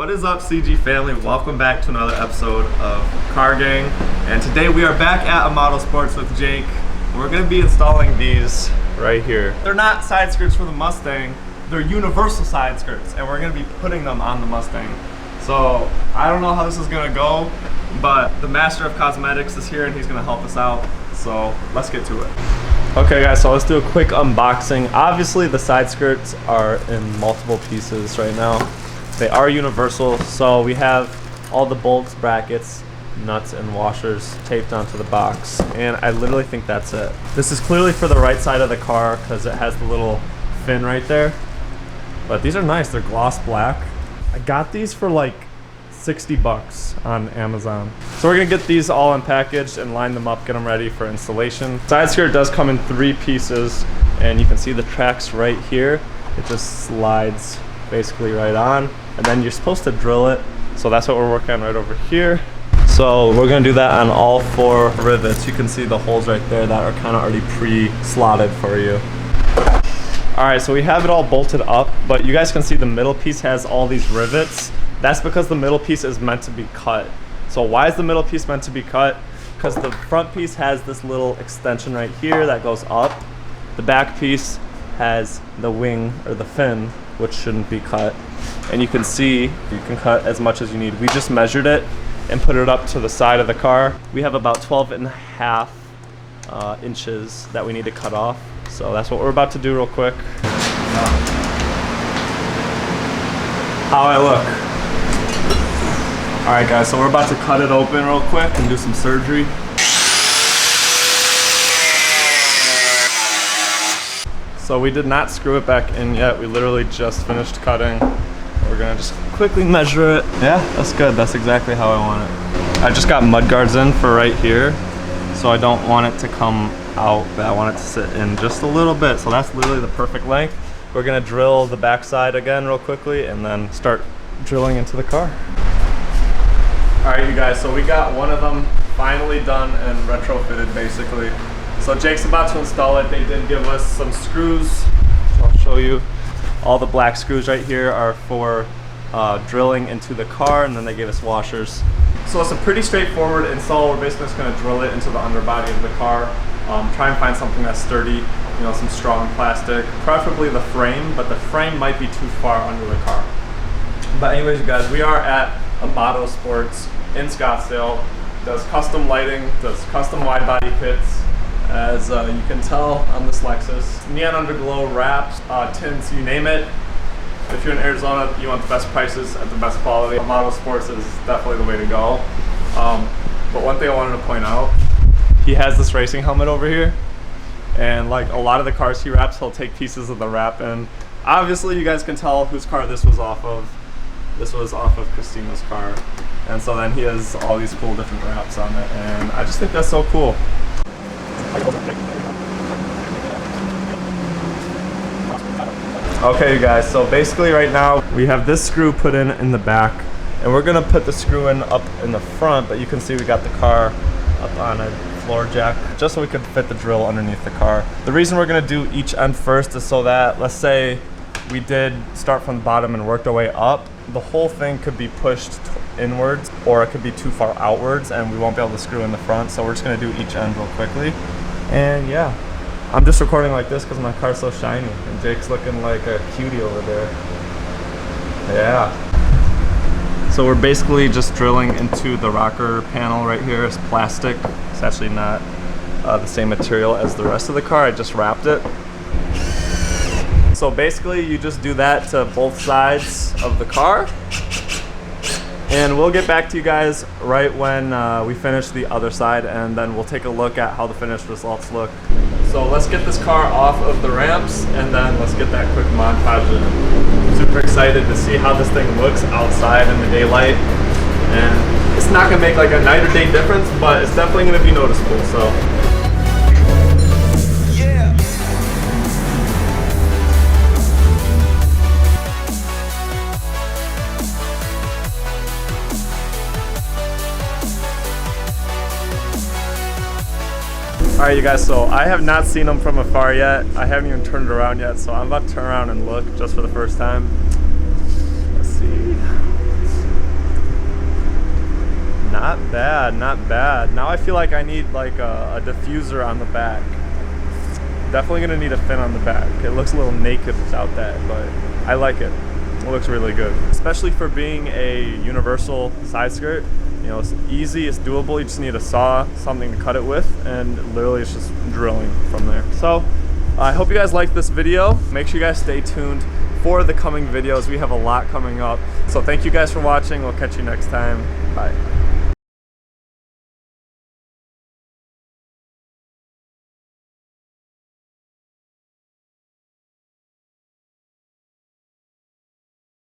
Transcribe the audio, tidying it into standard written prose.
What is up, CG family? Welcome back to another episode of Car Gang. And today we are back at Amato Sports with Jake. We're going to be installing these right here. They're not side skirts for the Mustang, they're universal side skirts, and we're going to be putting them on the Mustang. So I don't know how this is going to go, but the master of cosmetics is here and he's going to help us out. So let's get to it. Okay guys, so let's do a quick unboxing. Obviously the side skirts are in multiple pieces right now. They are universal, so we have all the bolts, brackets, nuts, and washers taped onto the box, and I literally think that's it. This is clearly for the right side of the car because it has the little fin right there, but these are nice. They're gloss black. I got these for like 60 bucks on Amazon. So we're gonna get these all unpackaged and line them up, get them ready for installation. Side skirt does come in 3 pieces, and you can see the tracks right here. It just slides basically right on, and then you're supposed to drill it. So that's what we're working on right over here. So we're gonna do that on all 4 rivets. You can see the holes right there that are kind of already pre-slotted for you. All right, so we have it all bolted up, but you guys can see the middle piece has all these rivets. That's because the middle piece is meant to be cut. So why is the middle piece meant to be cut? Because the front piece has this little extension right here that goes up. The back piece has the wing or the fin, which shouldn't be cut. And you can see you can cut as much as you need. We just measured it and put it up to the side of the car. We have about 12.5 inches that we need to cut off. So that's what we're about to do real quick. How I look. All right guys, so we're about to cut it open real quick and do some surgery. So we did not screw it back in yet. We literally just finished cutting. We're gonna just quickly measure it. Yeah, that's good. That's exactly how I want it. I just got mud guards in for right here, so I don't want it to come out, but I want it to sit in just a little bit. So that's literally the perfect length. We're gonna drill the backside again real quickly and then start drilling into the car. All right, you guys, so we got one of them finally done and retrofitted basically. So Jake's about to install it. They did give us some screws. So I'll show you. All the black screws right here are for drilling into the car, and then they gave us washers. So it's a pretty straightforward install. We're basically just gonna drill it into the underbody of the car. Try and find something that's sturdy, you know, some strong plastic, preferably the frame, but the frame might be too far under the car. But anyways, you guys, we are at Amato Sports in Scottsdale. Does custom lighting, does custom wide body kits. As you can tell on this Lexus, neon underglow, wraps, tints, you name it. If you're in Arizona, you want the best prices at the best quality, Amato Sports is definitely the way to go. But one thing I wanted to point out, he has this racing helmet over here, and like a lot of the cars he wraps, he'll take pieces of the wrap, and obviously you guys can tell whose car this was off of. This was off of Christina's car, and so then he has all these cool different wraps on it, and I just think that's so cool. Okay, you guys, so basically right now we have this screw put in the back, and we're gonna put the screw in up in the front, but you can see we got the car up on a floor jack just so we could fit the drill underneath the car. The reason we're gonna do each end first is so that, let's say we did start from the bottom and worked our way up, the whole thing could be pushed inwards, or it could be too far outwards and we won't be able to screw in the front. So we're just gonna do each end real quickly. And yeah, I'm just recording like this because my car's so shiny, and Jake's looking like a cutie over there. Yeah. So we're basically just drilling into the rocker panel right here. It's plastic. It's actually not the same material as the rest of the car. I just wrapped it. So basically you just do that to both sides of the car, and we'll get back to you guys right when we finish the other side, and then we'll take a look at how the finished results look. So let's get this car off of the ramps, and then let's get that quick montage in. Super excited to see how this thing looks outside in the daylight, and it's not gonna make like a night or day difference, but it's definitely gonna be noticeable. So all right, you guys, so I have not seen them from afar yet. I haven't even turned it around yet, so I'm about to turn around and look just for the first time. Let's see. Not bad, not bad. Now I feel like I need like a diffuser on the back. Definitely gonna need a fin on the back. It looks a little naked without that, but I like it. It looks really good, especially for being a universal side skirt. You know, it's easy, it's doable. You just need a saw, something to cut it with, and literally it's just drilling from there. So I hope you guys liked this video. Make sure you guys stay tuned for the coming videos. We have a lot coming up. So thank you guys for watching. We'll catch you next time. Bye.